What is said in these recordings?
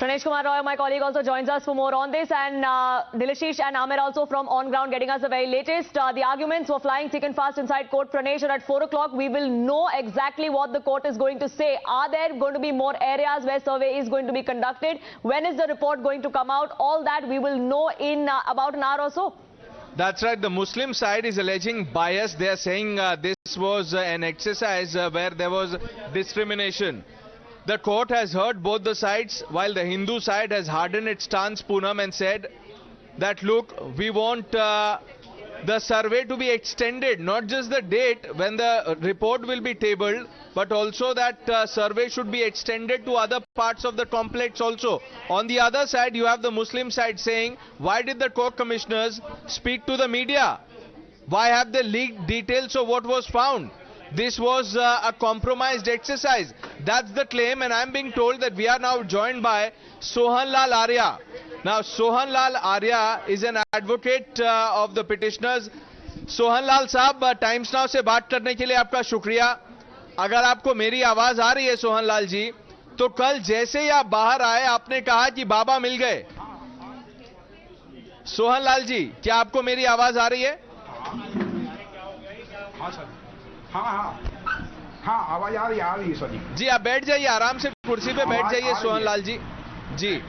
Pranesh Kumar Roy, my colleague, also joins us for more on this, and Dilashish and Amir also from on ground getting us the very latest. The arguments were flying thick and fast inside court, Pranesh, and at 4 o'clock we will know exactly what the court is going to say. Are there going to be more areas where survey is going to be conducted? When is the report going to come out? All that we will know in about an hour or so. That's right. The Muslim side is alleging bias. They are saying this was an exercise where there was discrimination. The court has heard both the sides, while the Hindu side has hardened its stance, Poonam, and said that, look, we want the survey to be extended, not just the date when the report will be tabled, but also that survey should be extended to other parts of the complex also. On the other side, you have the Muslim side saying, why did the court commissioners speak to the media? Why have they leaked details of what was found? This was a compromised exercise. That's the claim, and I'm being told that we are now joined by Sohan Lal Arya. Now, Sohan Lal Arya is an advocate of the petitioners. Sohan Lal साहब, times now से बात करने के लिए आपका शुक्रिया. अगर आपको मेरी आवाज आ रही है सोहन लाल जी, तो कल जैसे ही आप बाहर आए आपने कहा कि बाबा मिल गए. सोहन लाल जी, क्या आपको मेरी आवाज आ रही है? हाँ सर, हाँ आवाज आ रही है सर जी. आप बैठ जाइए, आराम से कुर्सी पे बैठ जाइए सोहन लाल जी. जी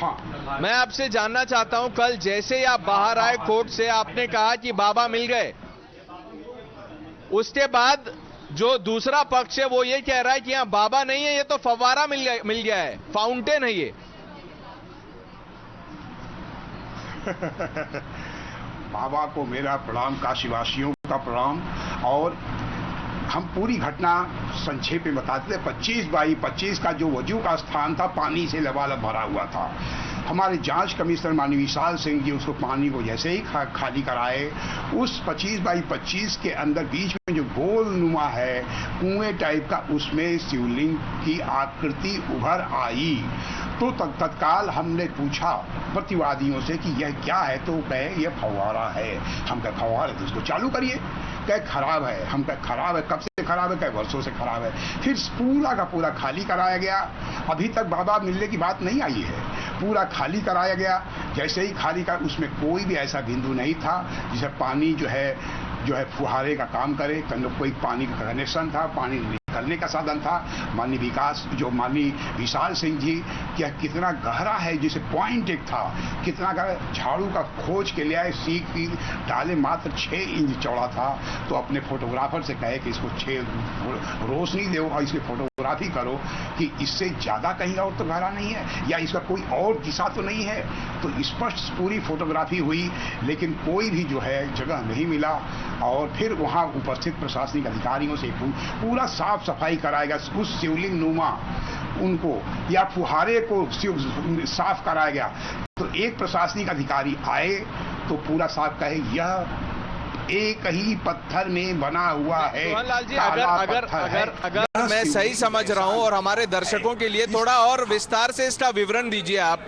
हाँ, मैं आपसे जानना चाहता हूं, कल जैसे ही आप बाहर आए कोर्ट से आपने कहा कि बाबा मिल गए. उसके बाद जो दूसरा पक्ष है वो ये कह रहा है कि यहाँ बाबा नहीं है, ये तो फव्वारा मिल गया है, फाउंटेन है ये. बाबा को मेरा प्रणाम, काशीवासियों का प्रणाम. और हम पूरी घटना संक्षेप में बताते थे. 25/25 का जो वजू का स्थान था पानी से लबालब भरा हुआ था. हमारे जांच कमिश्नर माननीय विशाल सिंह जी उसको पानी को जैसे ही खाली कराए, उस 25/25 के अंदर बीच में जो गोल नुमा है कुएं टाइप का, उसमें शिवलिंग की आकृति उभर आई. तो तत्काल हमने पूछा प्रतिवादियों से कि यह क्या है, तो कहे यह फव्वारा है. हम कहे फव्वारा तो इसको चालू करिए. कहे खराब है. हम कहे खराब है, कब से खराब है? कहे वर्षों से खराब है. फिर पूरा का पूरा खाली कराया गया. अभी तक बाबा मिलने की बात नहीं आई है. पूरा खाली कराया गया. जैसे ही खाली कर, उसमें कोई भी ऐसा बिंदु नहीं था जिसे पानी जो है फुहारे का काम करे. कोई पानी का कनेक्शन था, पानी निकलने का साधन था. माननीय विशाल सिंह जी, क्या कितना गहरा है, जिसे पॉइंट एक था, कितना गहरा. झाड़ू का खोज के लिए आए, सीख की डाले मात्र 6 इंच चौड़ा था. तो अपने फोटोग्राफर से कहे कि इसको 6 रोशनी दो और इसकी फोटोग्राफी करो कि इससे ज्यादा कहीं और तो गहरा नहीं है, या इसका कोई और दिशा तो नहीं है. तो स्पष्ट पूरी फोटोग्राफी हुई, लेकिन कोई भी जो है जगह नहीं मिला. और फिर वहां उपस्थित प्रशासनिक अधिकारियों से पूरा साफ सफाई कराएगा. उस शिवलिंग नुमा उनको या फुहारे को साफ कराया गया. तो एक प्रशासनिक अधिकारी आए तो पूरा साफ कहे यह एक ही पत्थर में बना हुआ है. सोहनलाल जी, अगर मैं सही समझ रहा हूं और हमारे दर्शकों के लिए थोड़ा और विस्तार से इसका विवरण दीजिए. आप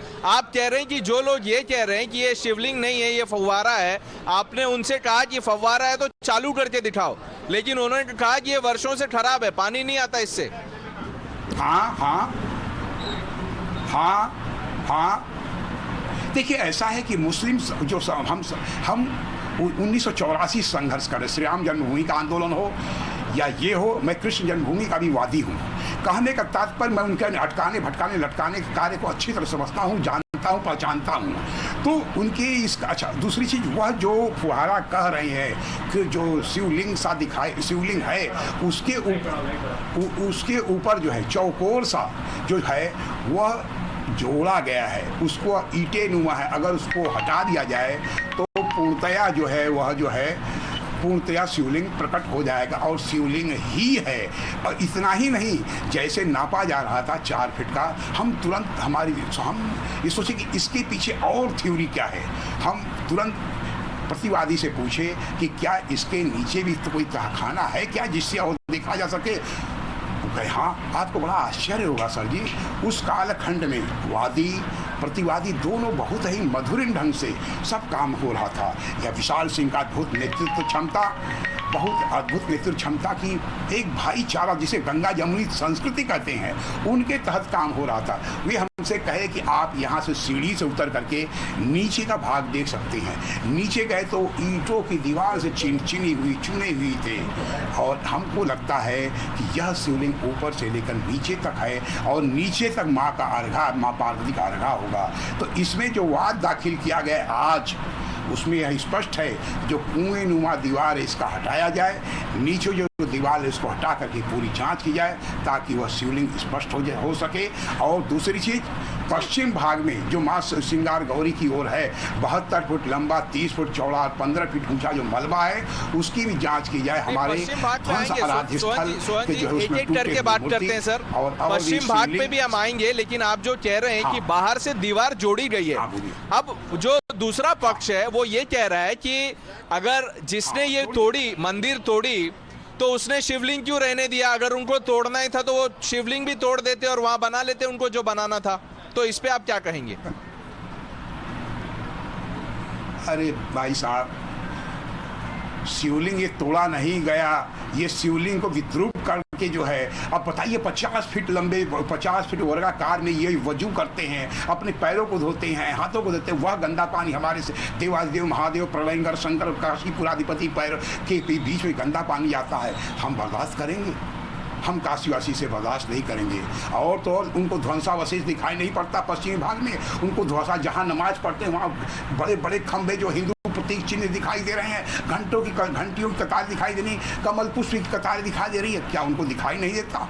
कह रहे हैं कि जो लोग ये कह रहे हैं कि ये शिवलिंग नहीं है, ये फव्वारा है, आपने उनसे कहा कि फव्वारा है तो चालू करके दिखाओ, लेकिन उन्होंने कहा कि ये वर्षों से खराब है, पानी नहीं आता इससे. हाँ. देखिए, ऐसा है कि मुस्लिम जो हम 1984 संघर्ष कर रहे, श्री राम जन्मभूमि का आंदोलन हो या ये हो, मैं कृष्ण जन्मभूमि का भी वादी हूँ. कहने का तात्पर्य, मैं उनके अटकाने भटकाने लटकाने के कार्य को अच्छी तरह समझता हूँ, जानता हूँ, पहचानता हूँ. तो उनके इसका अच्छा. दूसरी चीज, वह जो फुहारा कह रहे हैं कि जो शिवलिंग सा दिखाए, शिवलिंग है, उसके ऊपर जो है चौकोर सा जो है वह जोड़ा गया है, उसको ईंटे नुमा है. अगर उसको हटा दिया जाए तो पूर्णतया जो है वह जो है पूर्णतया शिवलिंग प्रकट हो जाएगा, और शिवलिंग ही है. और इतना ही नहीं, जैसे नापा जा रहा था 4 फीट का, हम तुरंत हम ये सोचे कि इसके पीछे और थ्योरी क्या है. हम तुरंत प्रतिवादी से पूछे कि क्या इसके नीचे भी तो कोई तहखाना है क्या, जिससे और देखा जा सके. हाँ, आपको बड़ा आश्चर्य होगा सर जी, उस कालखंड में वादी प्रतिवादी दोनों बहुत ही मधुर ढंग से सब काम हो रहा था. यह विशाल सिंह का अद्भुत नेतृत्व क्षमता, बहुत अद्भुत नेतृत्व क्षमता की एक भाईचारा जिसे गंगा जमुनी संस्कृति कहते हैं, उनके तहत काम हो रहा था. वे हमसे कहे कि आप यहाँ से सीढ़ी से उतर करके नीचे का भाग देख सकते हैं। नीचे गए तो ईंटों की दीवार से चुनी हुई थे और हमको लगता है कि यह शिवलिंग ऊपर से लेकर नीचे तक है और नीचे तक माँ का अर्घा, माँ पार्वती का अर्घा होगा। तो इसमें जो वाद दाखिल किया गया आज, उसमें यह स्पष्ट है जो कुएं नुमा दीवार है इसका हटाया जाए, नीचे जो दीवार है इसको हटा करके पूरी जांच की जाए ताकि वह शिवलिंग स्पष्ट हो सके। और दूसरी चीज, पश्चिम भाग में जो माँ श्रृंगार गौरी की ओर है 72 फुट लंबा, 30 फुट चौड़ा और 15 फीट ऊंचा जो मलबा है उसकी भी जांच की जाए। हमारे ध्वंस आराध्य स्थल एक करके बात करते हैं सर, पश्चिम भाग पे भी हम आएंगे, लेकिन आप जो कह रहे हैं कि बाहर से दीवार जोड़ी गई है, अब जो दूसरा पक्ष है वो ये कह रहा है कि अगर जिसने ये तोड़ी, मंदिर तोड़ी, तो उसने शिवलिंग क्यों रहने दिया? अगर उनको तोड़ना ही था तो वो शिवलिंग भी तोड़ देते और वहां बना लेते उनको जो बनाना था। तो इस पे आप क्या कहेंगे? अरे भाई साहब, शिवलिंग ये तोड़ा नहीं गया, ये शिवलिंग को विद्रूप करके जो है, अब बताइए 50 फीट लंबे, 50 फीट वर्गाकार में ये वजू करते हैं, अपने पैरों को धोते हैं, हाथों को धोते हैं, वह गंदा पानी हमारे से देवादेव महादेव प्रलयंकर शंकर काशीपुराधिपति पैर के बीच में गंदा पानी आता है, हम बर्दाश्त करेंगे? हम काशीवासी से बर्दाश्त नहीं करेंगे। और तो और उनको ध्वंसावशेष दिखाई नहीं पड़ता पश्चिमी भाग में, उनको ध्वंसा, जहाँ नमाज पढ़ते हैं वहाँ बड़े बड़े खंभे जो हिंदू प्रतीक चिन्ह दिखाई दे रहे हैं, घंटियों की कतार दिखाई दे रही, कमल पुष्प की कतार दिखाई दे रही है, क्या उनको दिखाई नहीं देता?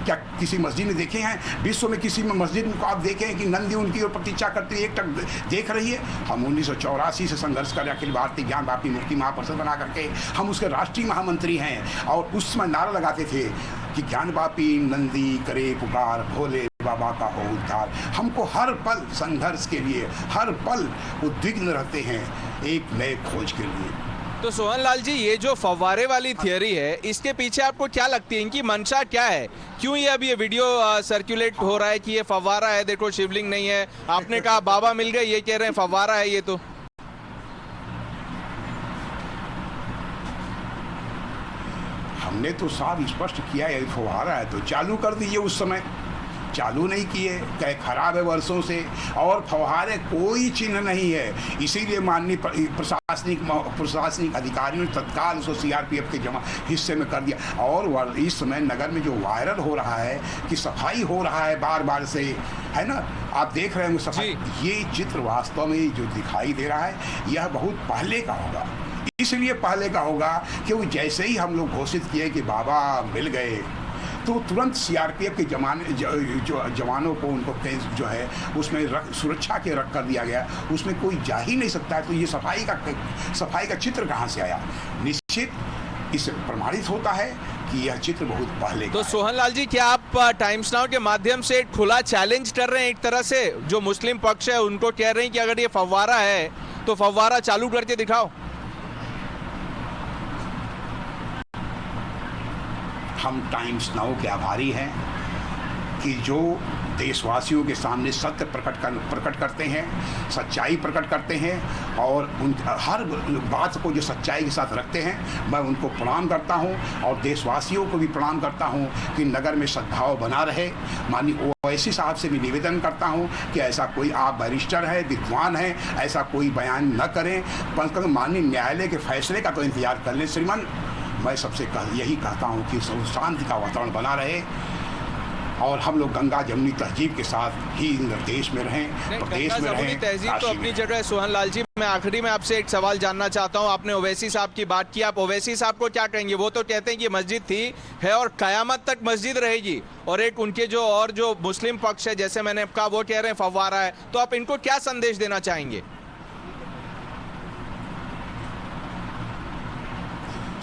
क्या किसी मस्जिद में देखे हैं? विश्व में किसी में मस्जिद को आप देखें कि नंदी उनकी ओर प्रतीक्षा करती है, एक टक देख रही है? हम 1984 से संघर्ष कर अखिल भारतीय ज्ञान व्यापी मुक्ति महापरिषद बना करके हम उसके राष्ट्रीय महामंत्री हैं और उस समय नारा लगाते थे कि ज्ञान व्यापी नंदी करे पुकार, भोले बाबा का हो उद्धार। हमको हर पल संघर्ष के लिए, हर पल उद्विग्न रहते हैं एक नए खोज के लिए। तो सोहन लाल जी, ये जो फव्वारे वाली थियरी है, इसके पीछे आपको क्या लगती है, इनकी मंशा क्या है? क्यों ये अभी ये वीडियो सर्कुलेट हो रहा है कि ये फव्वारा है, देखो शिवलिंग नहीं है, आपने कहा बाबा मिल गए, ये कह रहे हैं फव्वारा है ये? तो हमने तो साफ स्पष्ट किया है फव्वारा है तो चालू कर दीजिए। उस समय चालू नहीं किए, कहे खराब है वर्षों से, और फव्वारे कोई चिन्ह नहीं है, इसीलिए माननीय प्रशासनिक अधिकारियों ने तत्काल उसको सीआरपीएफ के हिस्से में कर दिया। और इस समय नगर में जो वायरल हो रहा है कि सफाई हो रहा है बार बार से, है ना, आप देख रहे हैं सफाई, ये चित्र वास्तव में जो दिखाई दे रहा है यह बहुत पहले का होगा। इसलिए पहले का होगा क्योंकि जैसे ही हम लोग घोषित किए कि बाबा मिल गए तो तुरंत सीआरपीएफ के जवानों को उनको जो है उसमें सुरक्षा के रख कर दिया गया, उसमें कोई जा ही नहीं सकता है। तो ये सफाई का चित्र कहाँ से आया? निश्चित इससे प्रमाणित होता है कि यह चित्र बहुत पहले। तो सोहन लाल जी, क्या आप टाइम्स नाउ के माध्यम से एक खुला चैलेंज कर रहे हैं एक तरह से? जो मुस्लिम पक्ष है उनको कह रहे हैं कि अगर ये फव्वारा है तो फव्वारा चालू करके दिखाओ। हम टाइम्स नाउ के आभारी हैं कि जो देशवासियों के सामने सत्य प्रकट करते हैं, सच्चाई प्रकट करते हैं और उन हर बात को जो सच्चाई के साथ रखते हैं, मैं उनको प्रणाम करता हूं और देशवासियों को भी प्रणाम करता हूं कि नगर में सद्भाव बना रहे। माननीय ओवैसी साहब से भी निवेदन करता हूं कि ऐसा कोई, आप बैरिस्टर हैं, विद्वान हैं, ऐसा कोई बयान न करें, पर माननीय न्यायालय के फैसले का तो इंतजार कर लें श्रीमान। मैं सबसे यही कहता हूं कि शांति का वातावरण बना रहे और हम लोग गंगा जमुनी तहजीब के साथ ही देश में रहें, प्रदेश में रहें। तहजीब तो अपनी जगह है सोहन लाल जी। मैं आखिरी में आपसे एक सवाल जानना चाहता हूं। आपने ओवैसी साहब की बात की, आप ओवैसी साहब को क्या कहेंगे? वो तो कहते हैं कि मस्जिद थी, है और कयामत तक मस्जिद रहेगी, और एक उनके जो मुस्लिम पक्ष है, जैसे मैंने कहा, वो कह रहे हैं फव्वारा है। तो आप इनको क्या संदेश देना चाहेंगे?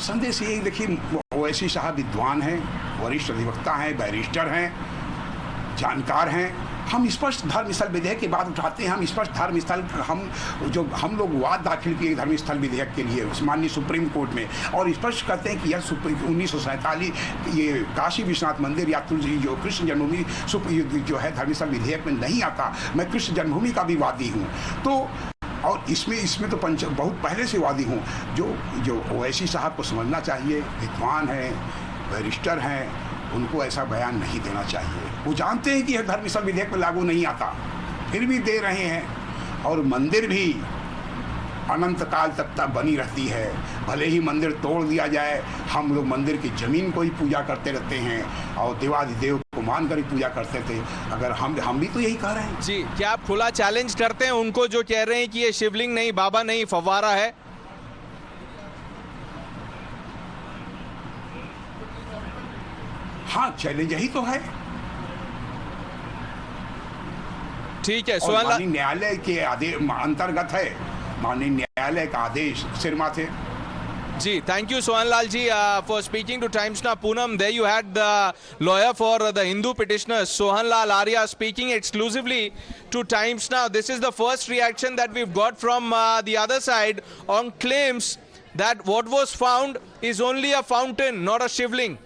संदेश यही, देखिए, ओवैसी साहब विद्वान हैं, वरिष्ठ अधिवक्ता हैं, बैरिस्टर हैं, जानकार हैं। हम स्पष्ट धर्म स्थल विधेयक की बात उठाते हैं। हम स्पष्ट धर्म स्थल, हम लोग वाद दाखिल किए धर्म स्थल विधेयक के लिए माननीय सुप्रीम कोर्ट में, और स्पष्ट कहते हैं कि यह 1947 ये काशी विश्वनाथ मंदिर या जो कृष्ण जन्मभूमि जो है धर्म स्थल विधेयक में नहीं आता। मैं कृष्ण जन्मभूमि का भी वादी हूँ, तो और इसमें तो बहुत पहले से वादी हूँ। जो ओवैसी साहब को समझना चाहिए, विद्वान हैं, बैरिस्टर हैं, उनको ऐसा बयान नहीं देना चाहिए। वो जानते हैं कि यह धर्म सब विधेयक में लागू नहीं आता, फिर भी दे रहे हैं। और मंदिर भी अनंत काल तक बनी रहती है, भले ही मंदिर तोड़ दिया जाए, हम लोग मंदिर की जमीन को ही पूजा करते रहते हैं और देवाधिदेव को मानकर ही पूजा करते थे। अगर हम भी तो यही कह रहे हैं। जी, क्या आप खुला चैलेंज करते हैं उनको जो कह रहे हैं कि ये शिवलिंग नहीं, बाबा नहीं, फव्वारा है? हाँ, चैलेंज यही तो है। ठीक है, माननीय न्यायालय के आदेश अंतर्गत है, माननीय न्यायालय का आदेश सिर माथे। जी, thank you Sohanlal ji for speaking to Times Now. Poonam, there you had the lawyer for the Hindu petitioners, Sohanlal Arya, speaking exclusively to Times Now. This is the first reaction that we've got from the other side on claims that what was found is only a fountain, not a shivling.